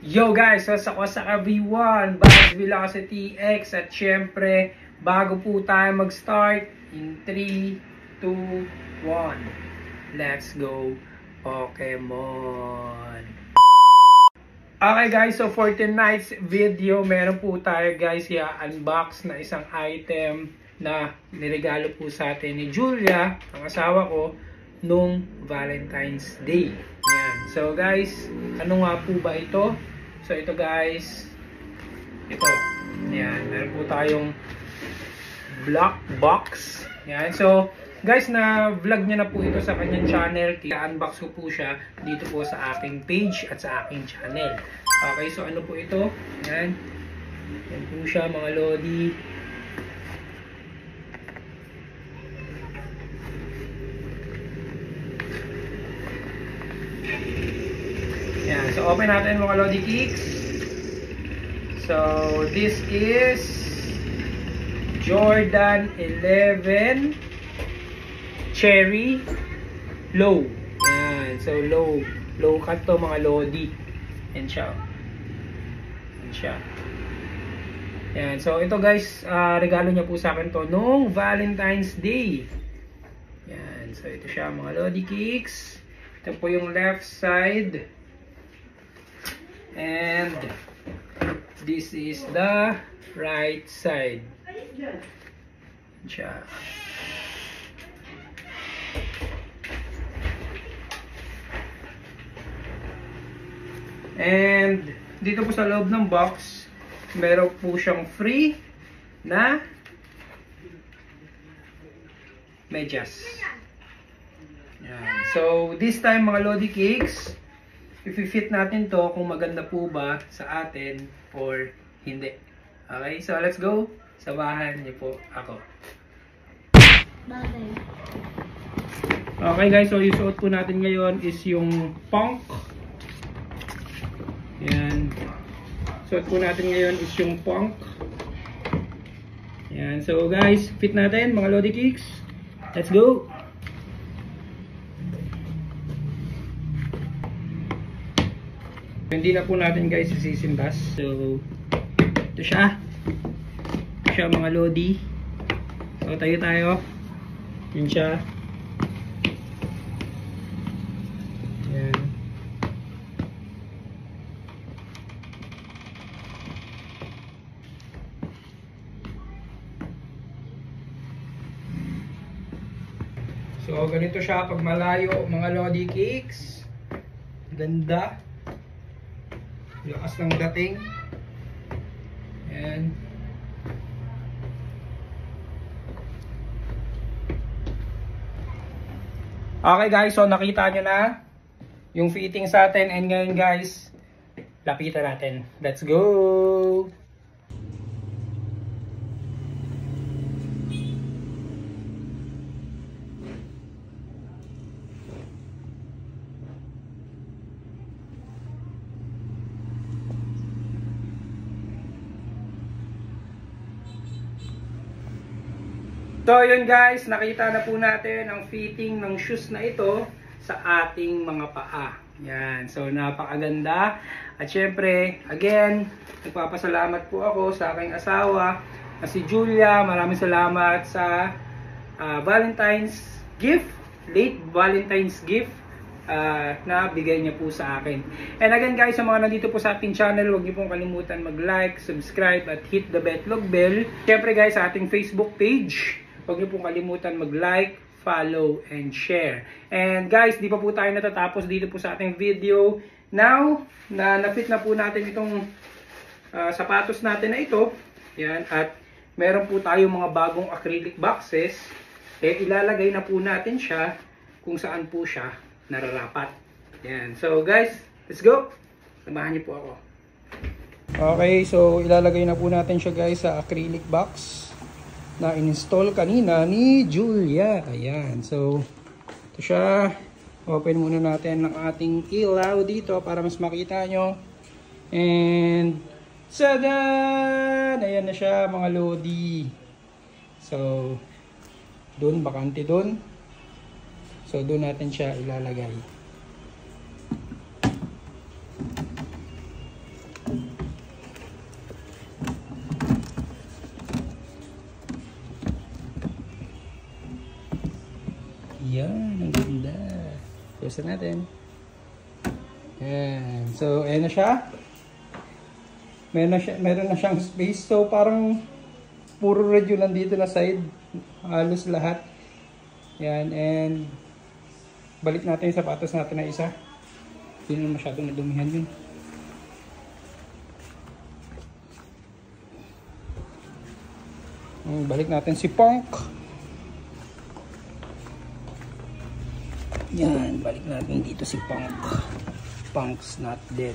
Yo guys, so sa V1, Bass Velocity TX at syempre, bago po tayo mag-start, in 3, 2, 1, let's go Pokemon! Okay guys, so for tonight's video, meron po tayo guys i-unbox na isang item na niregalo po sa atin ni Julia, ang asawa ko, nung Valentine's Day. Yan. So guys, ano nga po ba ito? So ito guys, ito. Yan, meron po tayong black box. Yan. So guys, na vlog niya na po ito sa kanyang channel. I-unbox ko po siya dito po sa aking page at sa aking channel. Okay, so ano po ito? Yan. Yan po siya mga lodi. Yan. So open natin mga lodi kicks. So this is Jordan 11 Cherry Low. Yan. So low cut to mga lodi. Yan siya. Yan siya. Yan. So ito guys, regalo niya po sa akin to nung Valentine's Day. Yan. So ito siya mga lodi kicks. Ito po yung left side. And this is the right side. Yan siya. And dito po sa loob ng box, meron po siyang free na medyas. Yan. So this time mga lodi cakes, i-fit natin to kung maganda po ba sa atin or hindi. Okay, so let's go. Samahan niyo po ako. Okay guys, so yung suot po natin ngayon is yung punk. Yan. Suot po natin ngayon is yung punk. Yan. So guys, fit natin mga lodi kicks. Let's go. Hindi na po natin guys isisimbas. So ito siya. Ito siya mga lodi. So tayo. Yan siya. Yan. So ganito siya pag malayo mga lodi cakes. Ganda. Lakas ng dating. Ayan. Okay guys, so nakita nyo na yung fitting sa atin. And ngayon guys, lapitan natin. Let's go! So yun guys, nakita na po natin ang fitting ng shoes na ito sa ating mga paa. Yan, so napakaganda. At syempre, again, nagpapasalamat po ako sa aking asawa na si Julia. Maraming salamat sa Valentine's gift, late Valentine's gift na bigay niya po sa akin. And again guys, sa mga nandito po sa ating channel, huwag niyo pong kalimutan mag-like, subscribe at hit the bell. Syempre guys, sa ating Facebook page, huwag niyo pong kalimutan mag-like, follow, and share. And guys, di pa po tayo natatapos dito po sa ating video. Now, na na-fit na po natin itong sapatos natin na ito. Yan, at meron po tayong mga bagong acrylic boxes. Ilalagay na po natin siya kung saan po siya nararapat. Yan. So guys, let's go! Samahan niyo po ako. Okay, so ilalagay na po natin siya guys sa acrylic box na in-install kanina ni Julia. Ayan. So, ito siya. Open muna natin ang ating ilaw dito para mas makita nyo. And, sadan! Ayan na siya mga lodi. So, dun, bakante dun. So, doon natin siya ilalagay. Buksan natin. Yan. So, ayan na siya. Meron na siyang space. So, parang puro red yung nandito na side. Halos lahat. Yan. And balik natin yung sapatos natin na isa. Hindi na masyadong nadumihan yun. Balik natin si Punk. Yan, balik natin dito si Punk. Punk's not dead.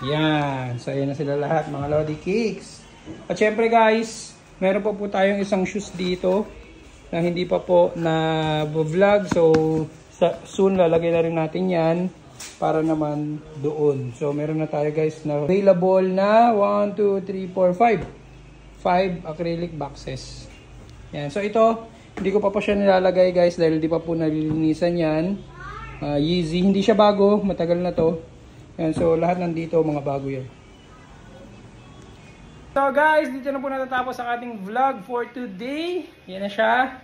Yan, so ayan na sila lahat mga Lodi Kicks. At syempre guys, meron pa po tayong isang shoes dito na hindi pa po na vlog. So soon lalagay na rin natin yan para naman doon. So meron na tayo guys na available na 1, 2, 3, 4, 5 acrylic boxes. Yan. So ito, hindi ko pa siya nilalagay guys dahil hindi pa po nalilinisan yan. Yeezy, hindi siya bago, matagal na to. Yan. So lahat nandito mga bago yan. So guys, dito na po natatapos ang ating vlog for today. Yan na siya.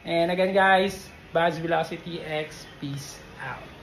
And again guys, Baz Velocity X, peace out.